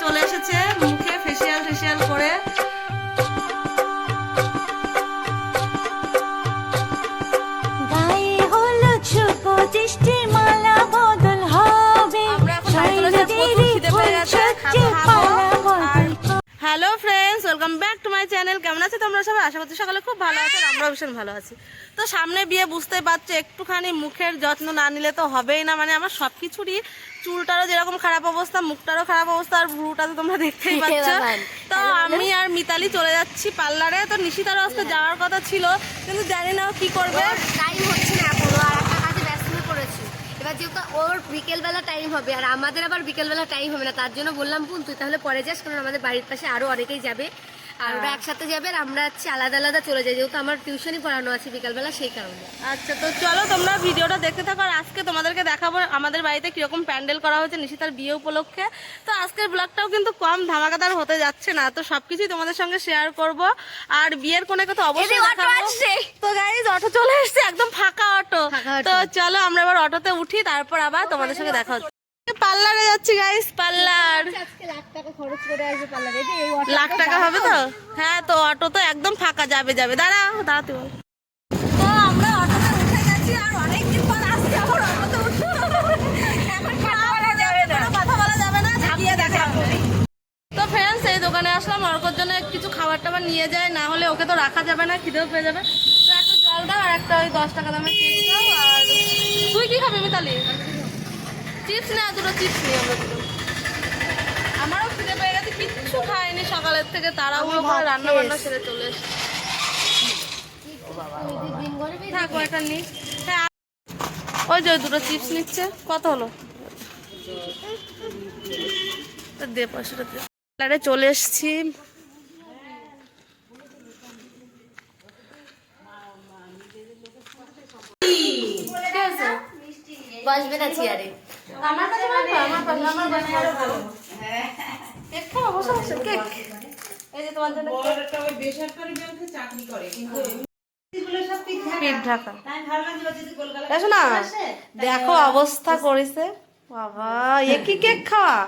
চলে এসেছে মুখে ফেসিয়াল করে। Hello friends, welcome back to my channel. কেমন আছো তোমরা সবাই? আশা করছি সকালে খুব ভালো আছে, আমরা ভীষণ ভালো আছি। তো সামনে বিয়ে, বুঝতেই পারছো, একটুখানি মুখের যত্ন না নিলে তো হবেই না। মানে আমার সব কিছুরই, চুলটারও যেরকম খারাপ অবস্থা, মুখটারও খারাপ অবস্থা, আর ভ্রুটা তো তোমরা দেখতেই পাচ্ছ। তো আমি আর মিতালি চলে যাচ্ছি পার্লারে। তো নিশিতারও আজকে যাওয়ার কথা ছিল, কিন্তু জানি না কি করবে, টাইম হচ্ছে না এখনো, আর একটা কাজে ব্যস্ত হয়ে পড়েছি। এবার যেহেতু ওর বিকেলবেলা টাইম হবে আর আমাদের আবার বিকেলবেলা টাইম হবে না, তার জন্য বললাম বোন তুই তাহলে পরে যাস, কারণ আমাদের বাড়ির পাশে আরো অনেকেই যাবে আর ওরা একসাথে যাবে আর আমরা হচ্ছে আলাদা আলাদা চলে যাই, যেহেতু আমার টিউশনই পড়ানো আছে বিকালবেলা, সেই কারণে। আচ্ছা, তো চলো তোমরা ভিডিওটা দেখতে থাকো। আর আজকে তোমাদেরকে দেখাবো আমাদের বাড়িতে কিরকম প্যান্ডেল করা হয়েছে নিশিতার বিয়ে উপলক্ষে। তো আজকের ব্লগটাও কিন্তু কম ধামাকাদার হতে যাচ্ছে না, তো সবকিছুই তোমাদের সঙ্গে শেয়ার করব। আর বিয়ের কোণেকে তো অবশ্যই দেখাবো। তো গাইজ, অটো চলে এসেছে, একদম ফাঁকা অটো। তো চলো আমরা এবার অটোতে উঠি, তারপর আবার তোমাদের সঙ্গে দেখা হচ্ছে। পার্লারে যাচ্ছি গাইস, পার্লার। আজকে লাখ টাকা খরচ করে আসবে পার্লারে, লাখ টাকা হবে তো? হ্যাঁ, তো অটো তো একদম ফাঁকা, যাবে দাঁড়াতে বল। তো আমরা অটোতে উঠে গেছি, আর অনেকদিন পর আসছি আবার অটোতে উঠবো। এখন কথা বলা যাবে না, ঝাঁপিয়ে দেখা। তো ফ্রেন্ডস, এই দোকানে আসলাম, অর্কর জন্য কিছু খাবার টাবার নিয়ে যায়, না হলে ওকে তো রাখা যাবে না, খিদেও পেয়ে যাবে। তো একটা জল দাও আর একটা ওই 10 টাকা দামের চিপস দাও। আর তুই কি খাবি মিতালি? চিপস না, দুটো চিপস নিই আমরা দুটো। আমারও খিদে পেয়ে গেছে, কিচ্ছু খাইনি সকালের থেকে, তাড়াহুড়ো করে রান্না বান্না সেরে চলে এসেছি। থাকো, এটা নি। হ্যাঁ, ওই যে দুটো চিপস নিচ্ছে। কত হলো? দে পয়সাটা দে। পার্লারে চলে এসেছি। বসবে না চেয়ারে। আমার কাছে ভালো। কেক খাবো, বসে বসে কেক। এই যে তোমার জন্য পিঠ ঢাকা। দেখো না, দেখো অবস্থা করেছে বাবা। একই কেক খাওয়া,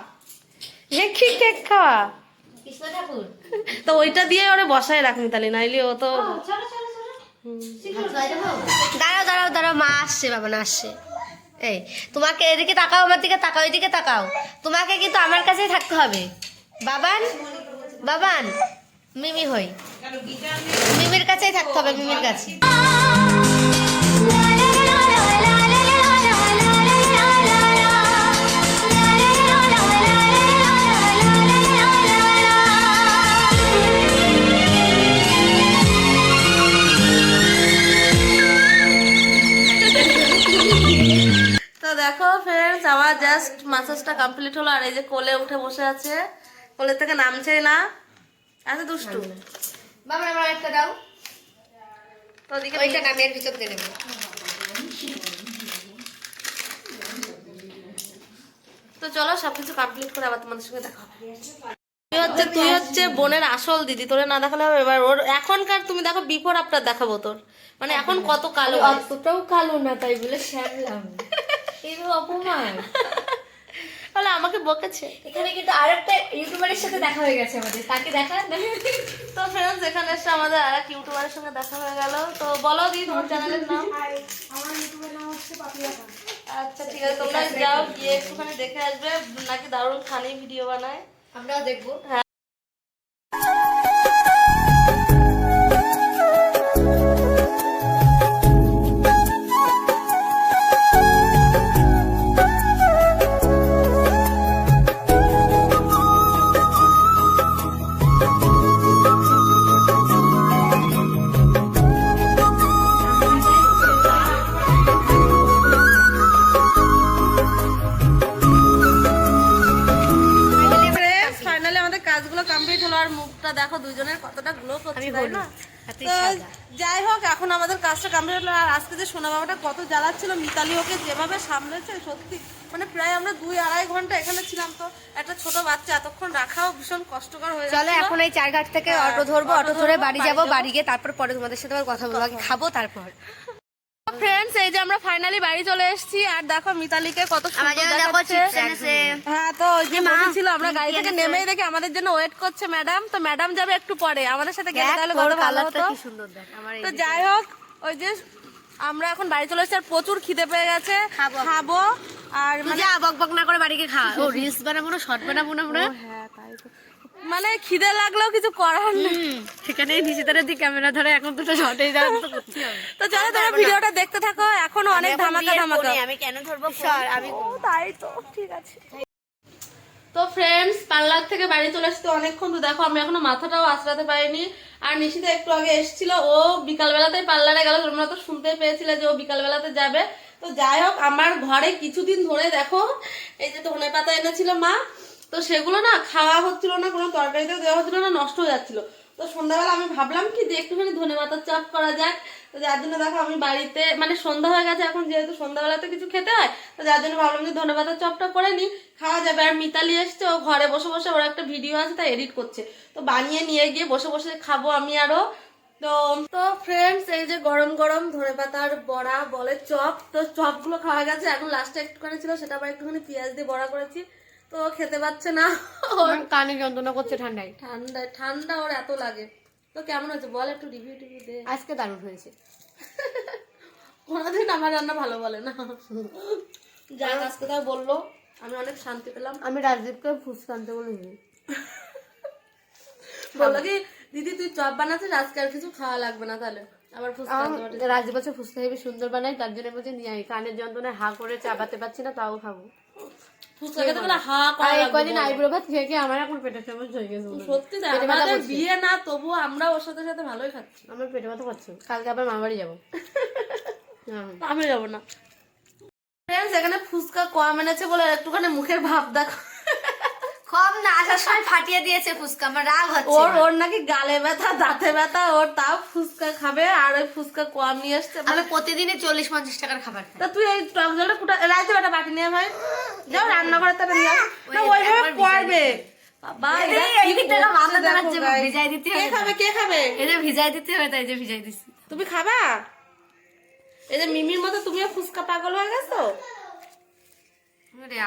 কৃষ্ণ ঠাকুর তো ওইটা দিয়ে ওরে বসায় রাখনি তাহলে, নাইলে ও তো। দাঁড়াও, মা আসছে, বাবা না আসছে। এই তোমাকে এদিকে তাকাও, আমার দিকে তাকাও, এদিকে তাকাও। তোমাকে কিন্তু আমার কাছেই থাকতে হবে। বাবান মিমি হই, মিমির কাছেই থাকতে হবে, মিমির কাছে। দেখো ফ্রেন্ডস, আমার জাস্ট মাসাজটা কমপ্লিট হলো, আর এই যে কোলে উঠে বসে আছে, কোলের থেকে নামছেই না, এত দুষ্টু। বাবা আমার একটা দাও, তো ওদিকে ওইটা নামের ভিতর দিয়ে দেবো। তো চলো সবকিছু কমপ্লিট করে আবার তোমাদের সঙ্গে দেখা হবে। তুই হচ্ছে বোনের আসল দিদি, তোরে না দেখালে হবে। এবার ওর এখনকার তুমি দেখো, বিফোর আফটার দেখাবো তোর, মানে এখন কত কালো। অতটাও কালো না, তাই বলে শ্যামলাম। এই অপমান। তাহলে আমাকে বকেছে। এখানে কিন্তু আরেকটা ইউটিউবারের সাথে দেখা হয়ে গেছে আমাদের, তাকে দেখা। তো ফ্রেন্ডস, এখানে এসে আমাদের আরেক ইউটিউবারের সঙ্গে দেখা হয়ে গেল। তো বলো দি তোমার চ্যানেলের নাম। আমার ইউটিউবের নাম হচ্ছে পাপিয়া খান। আচ্ছা ঠিক আছে, তোমরা যাও, গিয়ে একটুখানি দেখে আসবে, নাকি দারুণ খানি ভিডিও বানায়, আমরাও দেখবো। দেখো দুইজনের কতটা গ্লো করছে, তাই না? তো যাই হোক, এখন আমাদের কাজটা কমপ্লিট হলো। আর আজকে যে সোনা বাবাটা কত জ্বালাচ্ছিল, মিতালি ওকে যেভাবে সামলেছে, সত্যি মানে প্রায় আমরা 2-2.5 ঘন্টা এখানে ছিলাম। তো একটা ছোট বাচ্চা এতক্ষণ রাখাও ভীষণ কষ্টকর হয়ে যায়। চলো এখন এই 4 ঘাট থেকে অটো ধরবো, অটো ধরে বাড়ি যাবো, বাড়ি গিয়ে তারপর পরে তোমাদের সাথে আবার কথা বলবো, খাবো তারপর। ফ্রেন্ডস, এই যে আমরা ফাইনালি বাড়ি চলে এসেছি। আর দেখো মিতালিকে কত সুন্দর দেখাচ্ছে। হ্যাঁ, তো ওই যে ছিল আমরা গাড়ি থেকে নেমেই দেখি আমাদের জন্য ওয়েট করছে ম্যাডাম। তো ম্যাডাম যাবে একটু পরে, আমাদের সাথে গেলে তাহলে কত ভালো হতো। কি সুন্দর দেখ আমার। তো যাই হোক, ওই যে আমরা এখন বাড়ি চলে এসেছি আর প্রচুর খিদে পেয়ে গেছে, খাবো। আর মানে বক বক না করে বাড়িকে খা। ও রিলস বানাবো না, শর্ট বানাবো না আমরা। হ্যাঁ তাই তো, মানে খিদে লাগলেও কিছু করার নেই। সেখানে নিশিতারের দিকে ক্যামেরা ধরে এখন দুটো শর্টে যাওয়া তো করতে হবে। তো চলো তোমরা ভিডিওটা দেখতে থাকো, এখনো অনেক ধামাকা ধামাকা। আমি কেন ধরবো? আমি তাই তো, ঠিক আছে। তো ফ্রেন্ডস, পার্লার থেকে বাড়ি চলে আসতে অনেকক্ষণ। তো দেখো আমি এখনো মাথাটাও আঁচড়াতে পারিনি। আর নিশিতা একটু আগে এসেছিল, ও বিকালবেলাতেই পার্লারে গেল। তোমরা তো শুনতেই পেয়েছিলে যে ও বিকালবেলাতে যাবে। তো যাই হোক, আমার ঘরে কিছুদিন ধরে দেখো এই যে ধনে পাতা এনেছিল মা, তো সেগুলো না খাওয়া হচ্ছিল না, কোনো তরকারিতেও দেওয়া হচ্ছিল না, নষ্ট হয়ে যাচ্ছিল। তো সন্ধ্যাবেলা আমি ভাবলাম কি যে একটুখানি ধনে পাতার চপ করা যাক। তো যার জন্য দেখো আমি বাড়িতে, মানে সন্ধ্যা হয়ে গেছে এখন, যেহেতু সন্ধ্যাবেলাতে কিছু খেতে হয়, তো যার জন্য ভাবলাম যে ধনে পাতার চপটা করে নি, খাওয়া যাবে। আর মিতালি এসছে, ও ঘরে বসে বসে ওর একটা ভিডিও আছে তাই এডিট করছে, তো বানিয়ে নিয়ে গিয়ে বসে বসে খাবো আমি আরো। তো ফ্রেন্ডস, এই যে গরম গরম ধনে পাতার বড়া বলে চপ, তো চপগুলো খাওয়া গেছে। এখন লাস্টে একটুখানি ছিল, সেটা আবার একটুখানি পেঁয়াজ দিয়ে বড়া করেছি। তো খেতে পাচ্ছে না, ওর কানে যন্ত্রণা করছে ঠান্ডায়। ঠান্ডা ওর এত লাগে। তো কেমন হয়েছে বল, একটু রিভিউ দে। আজকে দারুণ হয়েছে। কোনোদিন আমার রান্না ভালো বলে না, যাই আজকে তাই বললো, আমি অনেক শান্তি পেলাম। আমি রাজদীপকে ফুচকা আনতে বলেছি, বললো কি দিদি তুই চপ বানাচ্ছিস, আজকে আর কিছু খাওয়া লাগবে না, তাহলে আবার ফুচকা রাজদীপ বলছে ফুচকা হেবি সুন্দর বানাই, তার জন্য বলছে নিয়ে আই। কানের যন্ত্রণায় হা করে চাবাতে পারছি না, তাও খাবো। ফুচকা খেতে গেলে হা করা আর লাগবে। কয়দিন আইব্রো ভাত খেয়ে খেয়ে আমার এখন পেটের সমস্যা হয়ে গেছে। সত্যি তাই, আমাদের বিয়ে না তবুও আমরা ওর সাথে সাথে ভালোই খাচ্ছি। আমার পেটে ব্যথা করছে, কালকে আবার মামা বাড়ি যাবো। আমি যাবো না। ফ্রেন্ডস, এখানে ফুচকা কম এনেছে বলে একটুখানি মুখের ভাব দেখো। কম না, আসার সময় ফাটিয়ে দিয়েছে ফুচকা, আমার রাগ হচ্ছে। ওর নাকি গালে ব্যথা, দাঁতে ব্যথা, ওর তাও ফুচকা খাবে, আর ওই ফুচকা কম নিয়ে আসছে। আমি প্রতিদিনই 40-50 টাকার খাবার খাই। তা তুই এই টক জলটা কুটা রাইতে বেটা বাটি নিয়ে ভাই যাও রান্না করে তারা নিয়ে আস। না ওইভাবে পড়বে বাবা, ভিজাই দিতে কে খাবে, কে খাবে? এটা ভিজাই দিতে হবে, তাই যে ভিজাই দিচ্ছি। তুমি খাবা? এই যে মিমির মতো তুমিও ফুচকা পাগল হয়ে গেছো।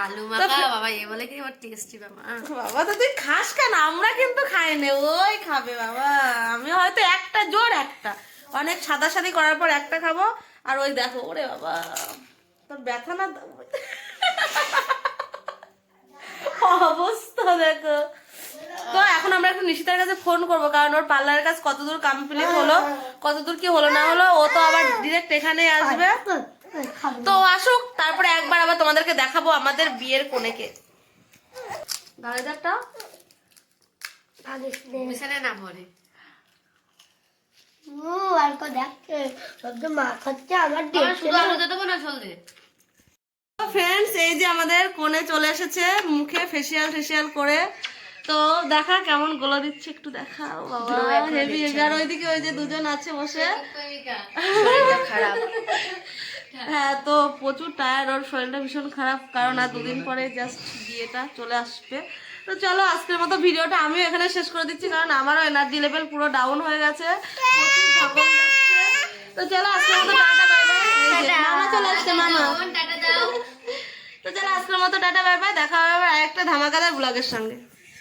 আলু মাখা বাবা, এ বলে কি আমার টেস্টি বাবা। বাবা তো তুই খাস কেন, আমরা কিন্তু খাই না, ওই খাবে বাবা। আমি হয়তো একটা জোর একটা অনেক সাদা সাদি করার পর একটা খাবো। আর ওই দেখো, ওরে বাবা তোর ব্যথা না অবস্থা দেখো। তো এখন আমরা একটু নিশিতার কাছে ফোন করবো, কারণ ওর পার্লারের কাছে কতদূর কমপ্লিট হলো, কতদূর কি হলো না হলো। ও তো আবার ডিরেক্ট এখানে আসবে, তো আসুক, তারপরে একবার আবার তোমাদেরকে দেখাবো আমাদের বিয়ের কোনেকে। গাড়িদারটা বিছানায় না পড়ে। ফ্রেন্ডস, এই যে আমাদের কোণে চলে এসেছে, মুখে ফেসিয়াল করে। তো দেখা কেমন গোলা দিচ্ছে, একটু দেখাও বাবা, হেভি হেভি। আর ওইদিকে ওই যে দুজন আছে বসে, খারাপ। হ্যাঁ, তো প্রচুর টায়ার্ড, ওর শরীরটা ভীষণ খারাপ, কারণ আর দুদিন পরে জাস্ট বিয়েটা চলে আসবে। তো চলো আজকের মতো ভিডিওটা আমিও এখানে শেষ করে দিচ্ছি, কারণ আমারও এনার্জি লেভেল পুরো ডাউন হয়ে গেছে, প্রচুর ধকল যাচ্ছে। তো চলো আজকের মতো টাটা বাই বাই। মামা চলে আসছে, মামা। তো চলো আজকের মতো টাটা বাই বাই, দেখা হবে আবার একটা ধামাকাদার ব্লগের সঙ্গে।